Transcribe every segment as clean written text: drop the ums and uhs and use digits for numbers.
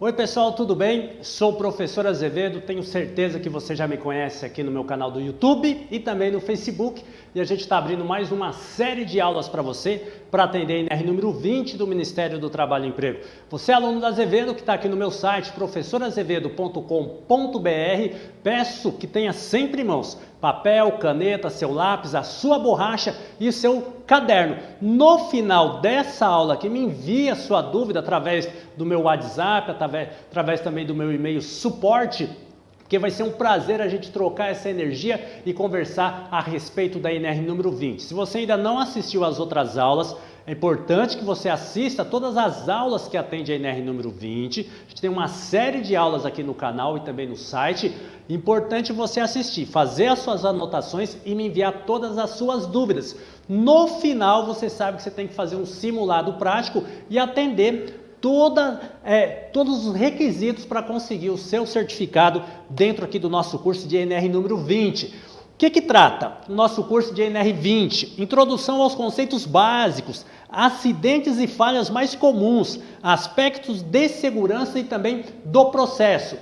Oi pessoal, tudo bem? Sou o professor Azevedo, tenho certeza que você já me conhece aqui no meu canal do YouTube e também no Facebook, e a gente está abrindo mais uma série de aulas para você para atender a NR número 20 do Ministério do Trabalho e Emprego. Você é aluno da Azevedo que está aqui no meu site professorazevedo.com.br, peço que tenha sempre em mãos papel, caneta, seu lápis, a sua borracha e o seu caderno. No final dessa aula aqui, me envie a sua dúvida através do meu WhatsApp, através também do meu e-mail suporte, porque vai ser um prazer a gente trocar essa energia e conversar a respeito da NR número 20. Se você ainda não assistiu às outras aulas, é importante que você assista todas as aulas que atende a NR número 20. A gente tem uma série de aulas aqui no canal e também no site. Importante você assistir, fazer as suas anotações e me enviar todas as suas dúvidas. No final, você sabe que você tem que fazer um simulado prático e atender todos os requisitos para conseguir o seu certificado dentro aqui do nosso curso de NR número 20. O que trata o nosso curso de NR 20? Introdução aos conceitos básicos, acidentes e falhas mais comuns, aspectos de segurança e também do processo.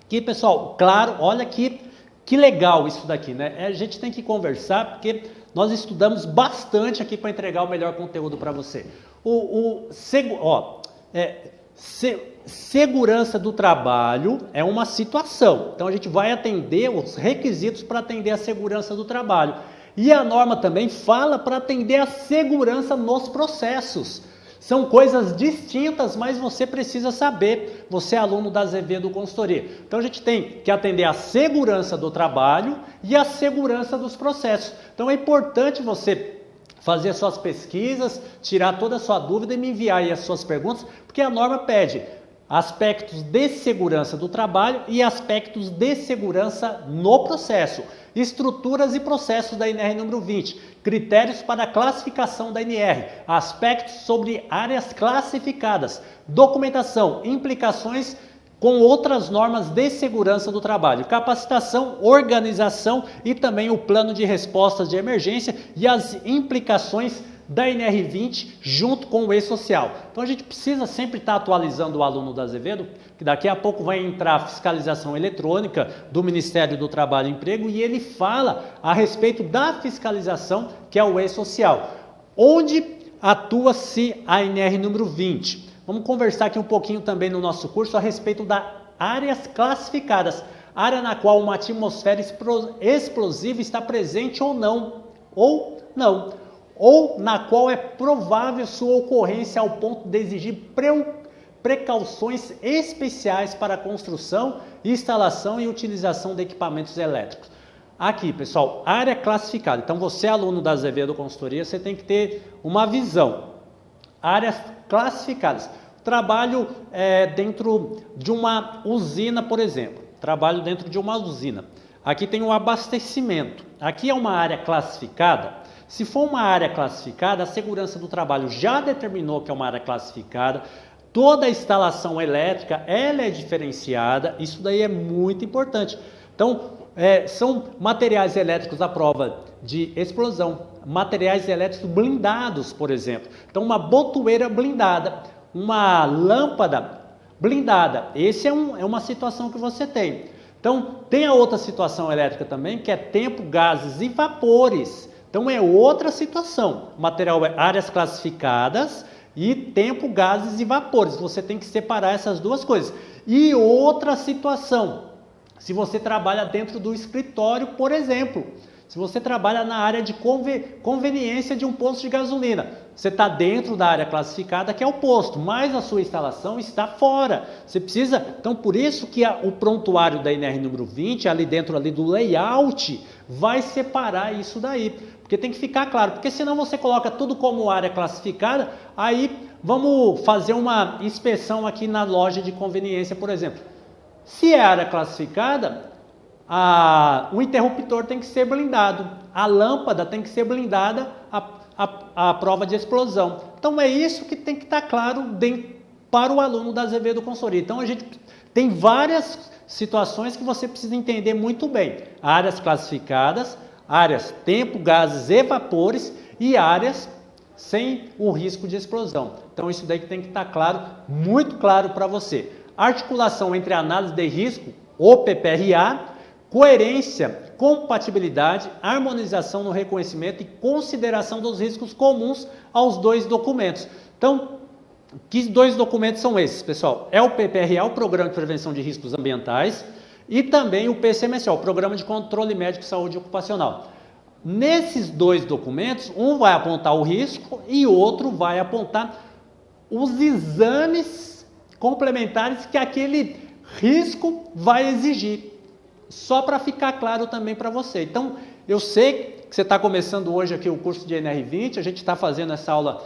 Aqui, pessoal, claro, olha aqui que legal isso daqui, né? A gente tem que conversar porque nós estudamos bastante aqui para entregar o melhor conteúdo para você. Segurança do trabalho é uma situação, então a gente vai atender os requisitos para atender a segurança do trabalho. E a norma também fala para atender a segurança nos processos. São coisas distintas, mas você precisa saber, você é aluno da Azevedo Consultoria. Então a gente tem que atender a segurança do trabalho e a segurança dos processos. Então é importante você fazer as suas pesquisas, tirar toda a sua dúvida e me enviar aí as suas perguntas, porque a norma pede aspectos de segurança do trabalho e aspectos de segurança no processo, estruturas e processos da NR número 20, critérios para a classificação da NR, aspectos sobre áreas classificadas, documentação, implicações com outras normas de segurança do trabalho, capacitação, organização e também o plano de respostas de emergência e as implicações da NR20 junto com o E-Social. Então a gente precisa sempre estar atualizando o aluno da Azevedo, que daqui a pouco vai entrar a fiscalização eletrônica do Ministério do Trabalho e Emprego e ele fala a respeito da fiscalização, que é o E-Social. Onde atua-se a NR número 20? Vamos conversar aqui um pouquinho também no nosso curso a respeito das áreas classificadas, área na qual uma atmosfera explosiva está presente ou não, ou na qual é provável sua ocorrência ao ponto de exigir precauções especiais para a construção, instalação e utilização de equipamentos elétricos. Aqui, pessoal, área classificada. Então, você, aluno da Azevedo Consultoria, você tem que ter uma visão. Áreas classificadas. Trabalho dentro de uma usina, por exemplo. Trabalho dentro de uma usina. Aqui tem o abastecimento. Aqui é uma área classificada. Se for uma área classificada, a segurança do trabalho já determinou que é uma área classificada. Toda a instalação elétrica, ela é diferenciada. Isso daí é muito importante. Então, são materiais elétricos à prova de explosão, materiais elétricos blindados, por exemplo. Então, uma botoeira blindada, uma lâmpada blindada. Essa é uma situação que você tem. Então, tem a outra situação elétrica também, que é tempo, gases e vapores. Então, é outra situação. Material, áreas classificadas e tempo, gases e vapores. Você tem que separar essas duas coisas. E outra situação, se você trabalha dentro do escritório, por exemplo, se você trabalha na área de conveniência de um posto de gasolina, você está dentro da área classificada que é o posto, mas a sua instalação está fora. Você precisa, então por isso que o prontuário da NR número 20, ali dentro ali do layout, vai separar isso daí, porque tem que ficar claro, porque senão você coloca tudo como área classificada, aí vamos fazer uma inspeção aqui na loja de conveniência, por exemplo. Se é área classificada, o interruptor tem que ser blindado, a lâmpada tem que ser blindada à prova de explosão. Então é isso que tem que estar claro para o aluno da Azevedo Consultoria. Então a gente tem várias situações que você precisa entender muito bem. Áreas classificadas, áreas tempo, gases e vapores e áreas sem o risco de explosão. Então isso daí que tem que estar claro, muito claro para você. articulação entre análise de risco, ou PPRA, coerência, compatibilidade, harmonização no reconhecimento e consideração dos riscos comuns aos dois documentos. Então, que dois documentos são esses, pessoal? É o PPRA, o Programa de Prevenção de Riscos Ambientais, e também o PCMSO, o Programa de Controle Médico de Saúde Ocupacional. Nesses dois documentos, um vai apontar o risco e outro vai apontar os exames complementares que aquele risco vai exigir. Só para ficar claro também para você. Então, eu sei que você está começando hoje aqui o curso de NR20, a gente está fazendo essa aula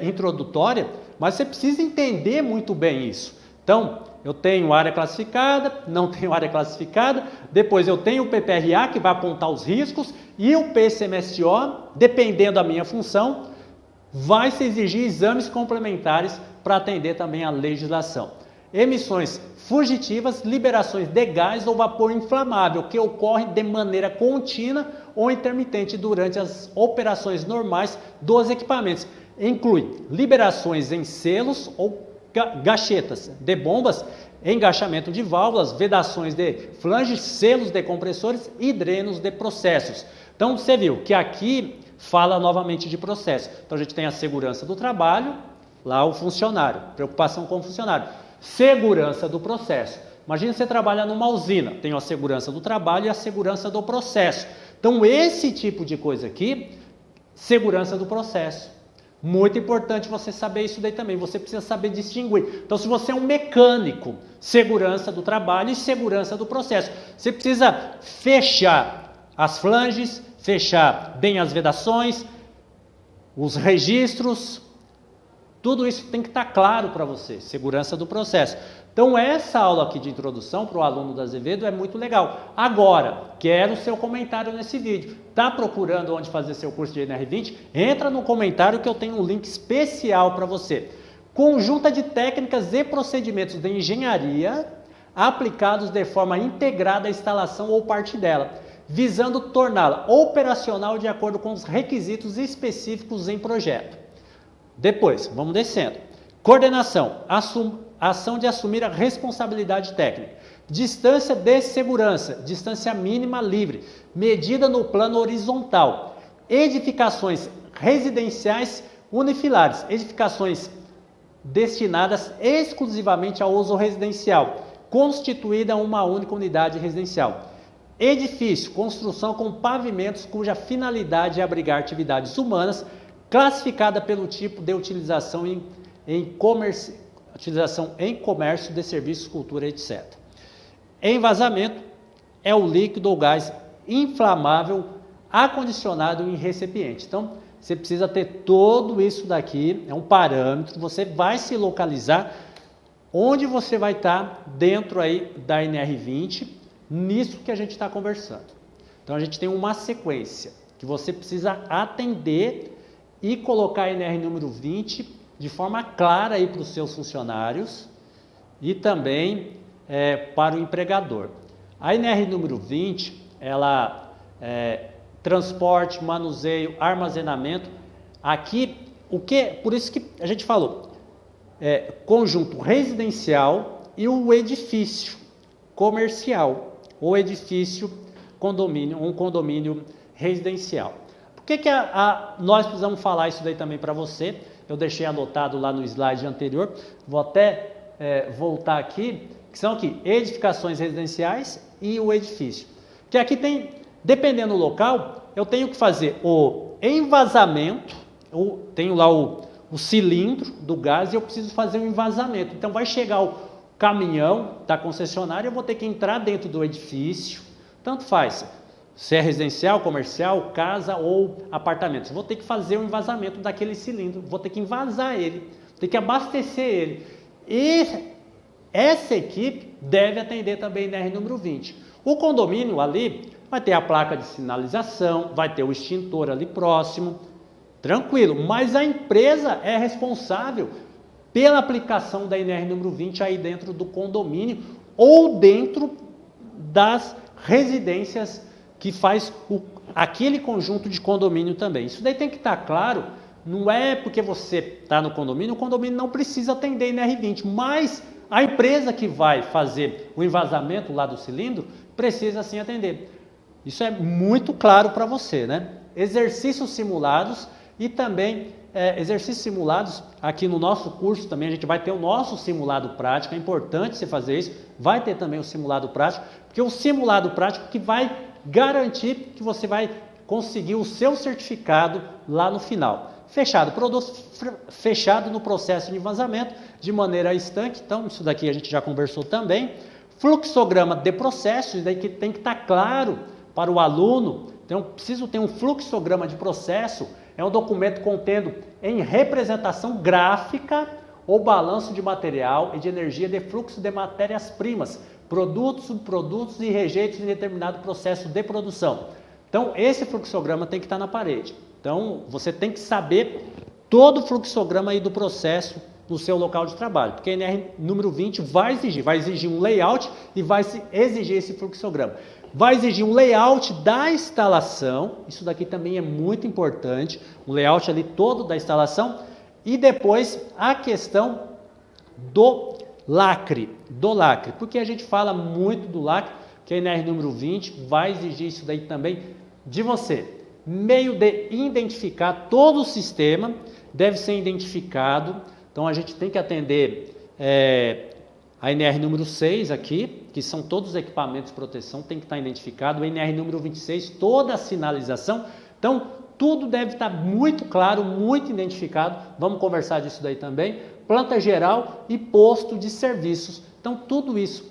introdutória, mas você precisa entender muito bem isso. Então, eu tenho área classificada, não tenho área classificada, depois eu tenho o PPRA, que vai apontar os riscos, e o PCMSO, dependendo da minha função, vai se exigir exames complementares para atender também a legislação. Emissões fugitivas, liberações de gás ou vapor inflamável, que ocorrem de maneira contínua ou intermitente durante as operações normais dos equipamentos. Inclui liberações em selos ou gachetas de bombas, engaixamento de válvulas, vedações de flanges, selos de compressores e drenos de processos. Então, você viu que aqui fala novamente de processo. Então, a gente tem a segurança do trabalho, lá o funcionário, preocupação com o funcionário. Segurança do processo. Imagina você trabalha numa usina, tem a segurança do trabalho e a segurança do processo. Então, esse tipo de coisa aqui, segurança do processo. Muito importante você saber isso daí também, você precisa saber distinguir. Então, se você é um mecânico, segurança do trabalho e segurança do processo. Você precisa fechar as flanges, fechar bem as vedações, os registros, tudo isso tem que estar claro para você, segurança do processo. Então, essa aula aqui de introdução para o aluno da Azevedo é muito legal. Agora, quero o seu comentário nesse vídeo. Está procurando onde fazer seu curso de NR20? Entra no comentário que eu tenho um link especial para você. Conjunta de técnicas e procedimentos de engenharia aplicados de forma integrada à instalação ou parte dela, visando torná-la operacional de acordo com os requisitos específicos em projeto. Depois, vamos descendo. Coordenação, ação de assumir a responsabilidade técnica. Distância de segurança, distância mínima livre, medida no plano horizontal. Edificações residenciais unifilares, edificações destinadas exclusivamente ao uso residencial, constituída uma única unidade residencial. Edifício, construção com pavimentos cuja finalidade é abrigar atividades humanas, classificada pelo tipo de utilização em comércio de serviços, cultura, etc. Envasamento é o líquido ou gás inflamável acondicionado em recipiente. Então, você precisa ter tudo isso daqui, é um parâmetro, você vai se localizar onde você vai estar dentro aí da NR20, nisso que a gente está conversando. Então, a gente tem uma sequência que você precisa atender e colocar a NR número 20 de forma clara aí para os seus funcionários e também para o empregador. A NR número 20, ela transporte, manuseio, armazenamento. Aqui, por isso que a gente falou, conjunto residencial e o edifício comercial, ou edifício condomínio, um condomínio residencial. Por que nós precisamos falar isso daí também para você? Eu deixei anotado lá no slide anterior, vou até voltar aqui, que são aqui edificações residenciais e o edifício. Que aqui tem, dependendo do local, eu tenho que fazer o envasamento, tenho lá o cilindro do gás e eu preciso fazer o envasamento. Então vai chegar o caminhão da concessionária, eu vou ter que entrar dentro do edifício, tanto faz, se é residencial, comercial, casa ou apartamento. Vou ter que fazer o envasamento daquele cilindro, vou ter que envasar ele, vou ter que abastecer ele. E essa equipe deve atender também NR número 20. O condomínio ali vai ter a placa de sinalização, vai ter o extintor ali próximo, tranquilo. Mas a empresa é responsável pela aplicação da NR número 20 aí dentro do condomínio ou dentro das residências que faz aquele conjunto de condomínio também. Isso daí tem que estar claro, não é porque você está no condomínio, o condomínio não precisa atender NR20, mas A empresa que vai fazer o envasamento lá do cilindro precisa sim atender. Isso é muito claro para você, né? Exercícios simulados e também exercícios simulados, aqui no nosso curso também a gente vai ter o nosso simulado prático, é importante você fazer isso, vai ter também o simulado prático, porque o simulado prático que vai garantir que você vai conseguir o seu certificado lá no final. Fechado, produto fechado no processo de envasamento de maneira estanque, então isso daqui a gente já conversou também. Fluxograma de processo, isso daí que tem que estar claro para o aluno, então preciso ter um fluxograma de processo, é um documento contendo em representação gráfica o balanço de material e de energia de fluxo de matérias-primas, produtos, subprodutos e rejeitos em determinado processo de produção. Então, esse fluxograma tem que estar na parede. Então, você tem que saber todo o fluxograma aí do processo no seu local de trabalho, porque a NR número 20 vai exigir um layout e vai exigir esse fluxograma. Vai exigir um layout da instalação, isso daqui também é muito importante, um layout ali todo da instalação, e depois a questão do lacre, porque a gente fala muito do lacre, que a NR número 20 vai exigir isso daí também de você. Meio de identificar todo o sistema, deve ser identificado, então a gente tem que atender a NR número 6 aqui, que são todos os equipamentos de proteção, tem que estar identificado, o NR número 26, toda a sinalização, então tudo deve estar muito claro, muito identificado, vamos conversar disso daí também, planta geral e posto de serviços, então tudo isso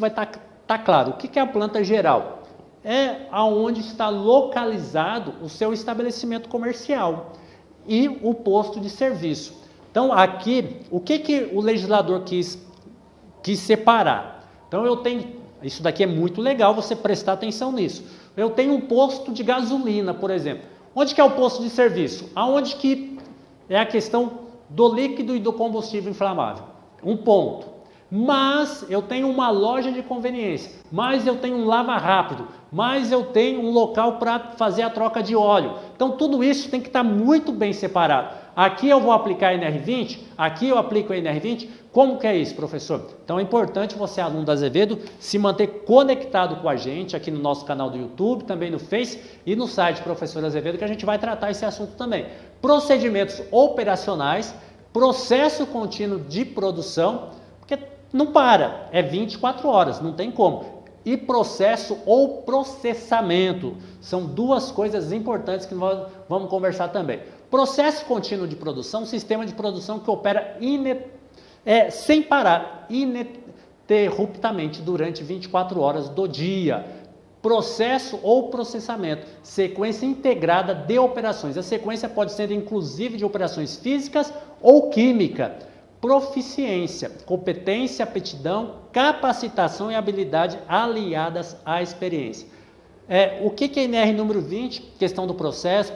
vai estar claro. O que é a planta geral? É aonde está localizado o seu estabelecimento comercial e o posto de serviço. Então aqui, o que o legislador quis separar? Então eu tenho, isso daqui é muito legal você prestar atenção nisso. Eu tenho um posto de gasolina, por exemplo. Onde que é o posto de serviço? Aonde que é a questão do líquido e do combustível inflamável? Um ponto. Mas eu tenho uma loja de conveniência, mas eu tenho um lava rápido, mas eu tenho um local para fazer a troca de óleo. Então tudo isso tem que estar muito bem separado. Aqui eu vou aplicar a NR20, aqui eu aplico a NR20. Como que é isso, professor? Então é importante você, aluno da Azevedo, se manter conectado com a gente aqui no nosso canal do YouTube, também no Face e no site Professor Azevedo, que a gente vai tratar esse assunto também. Procedimentos operacionais, processo contínuo de produção, porque não para, é 24 horas, não tem como. E processo ou processamento, são duas coisas importantes que nós vamos conversar também. Processo contínuo de produção, um sistema de produção que opera sem parar, ininterruptamente durante 24 horas do dia. Processo ou processamento, sequência integrada de operações. A sequência pode ser inclusive de operações físicas ou química. Proficiência, competência, aptidão, capacitação e habilidade aliadas à experiência. O que é NR número 20? Questão do processo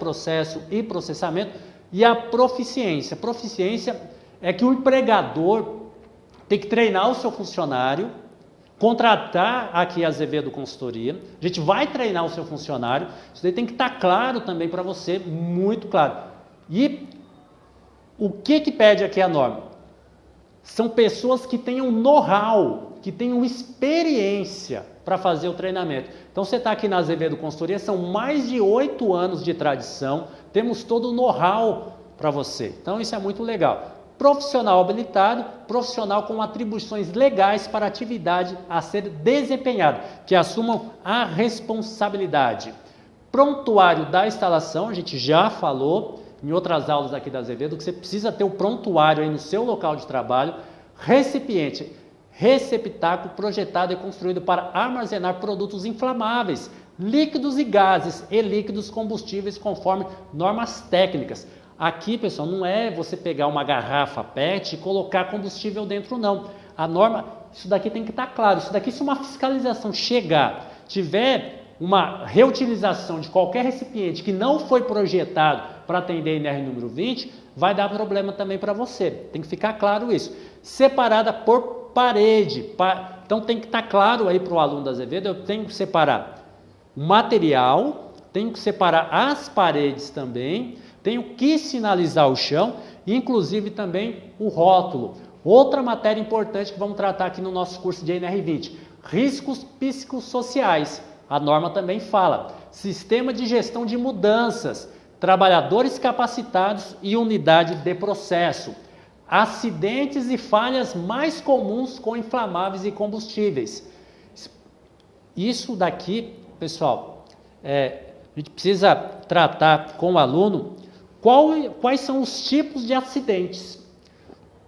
e processamento. E a proficiência. Proficiência é que o empregador tem que treinar o seu funcionário, contratar aqui a Azevedo Consultoria, a gente vai treinar o seu funcionário, isso daí tem que estar claro também para você, muito claro. E o que pede aqui a norma? São pessoas que tenham know-how, que tenham experiência para fazer o treinamento. Então você está aqui na Azevedo Consultoria, são mais de 8 anos de tradição, temos todo o know-how para você. Então isso é muito legal. Profissional habilitado, profissional com atribuições legais para a atividade a ser desempenhada, que assumam a responsabilidade. Prontuário da instalação, a gente já falou em outras aulas aqui da Azevedo, que você precisa ter o prontuário aí no seu local de trabalho. Recipiente, receptáculo projetado e construído para armazenar produtos inflamáveis, líquidos e gases e líquidos combustíveis conforme normas técnicas. Aqui, pessoal, não é você pegar uma garrafa PET e colocar combustível dentro, não. A norma, isso daqui tem que estar claro. Isso daqui, se uma fiscalização chegar, tiver uma reutilização de qualquer recipiente que não foi projetado para atender a NR número 20, vai dar problema também para você. Tem que ficar claro isso. Separada por parede. Então tem que estar claro aí para o aluno da Azevedo, eu tenho que separar o material, tenho que separar as paredes também, tenho que sinalizar o chão, inclusive também o rótulo. Outra matéria importante que vamos tratar aqui no nosso curso de NR20, riscos psicossociais. A norma também fala, sistema de gestão de mudanças, trabalhadores capacitados e unidade de processo, acidentes e falhas mais comuns com inflamáveis e combustíveis. Isso daqui, pessoal, a gente precisa tratar com o aluno quais são os tipos de acidentes.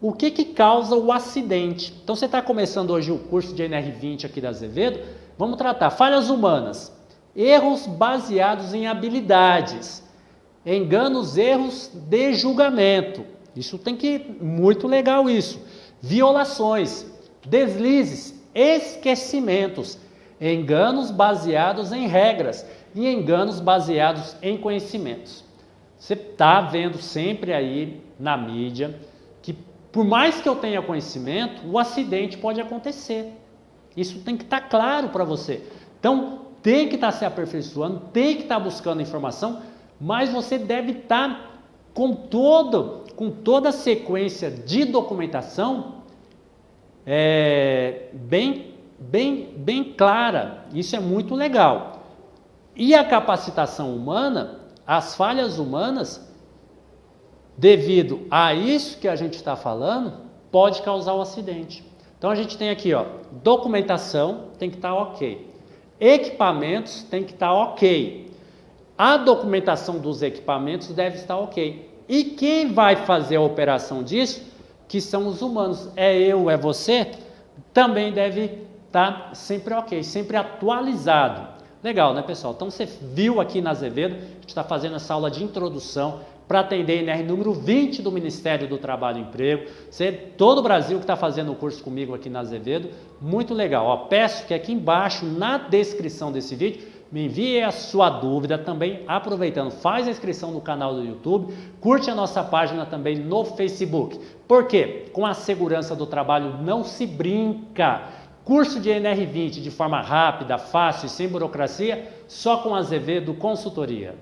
O que causa o acidente? Então, você está começando hoje o curso de NR20 aqui da Azevedo, vamos tratar falhas humanas, erros baseados em habilidades, enganos, erros de julgamento. Isso tem que, muito legal isso. Violações, deslizes, esquecimentos, enganos baseados em regras e enganos baseados em conhecimentos. Você está vendo sempre aí na mídia que, por mais que eu tenha conhecimento, o acidente pode acontecer. Isso tem que estar claro para você. Então, tem que estar se aperfeiçoando, tem que estar buscando informação, mas você deve estar com toda a sequência de documentação bem clara. Isso é muito legal. E a capacitação humana, as falhas humanas, devido a isso que a gente está falando, pode causar um acidente. Então a gente tem aqui, ó, documentação tem que estar ok, equipamentos tem que estar ok, a documentação dos equipamentos deve estar ok. E quem vai fazer a operação disso, que são os humanos, é eu, é você, também deve estar sempre ok, sempre atualizado. Legal, né, pessoal? Então você viu aqui na Azevedo, a gente está fazendo essa aula de introdução para atender a NR número 20 do Ministério do Trabalho e Emprego. Todo o Brasil que está fazendo o curso comigo aqui na Azevedo, muito legal. Ó, peço que aqui embaixo, na descrição desse vídeo, me envie a sua dúvida também, aproveitando, faz a inscrição no canal do YouTube, curte a nossa página também no Facebook. Por quê? Com a segurança do trabalho não se brinca. Curso de NR20 de forma rápida, fácil e sem burocracia, só com Azevedo Consultoria.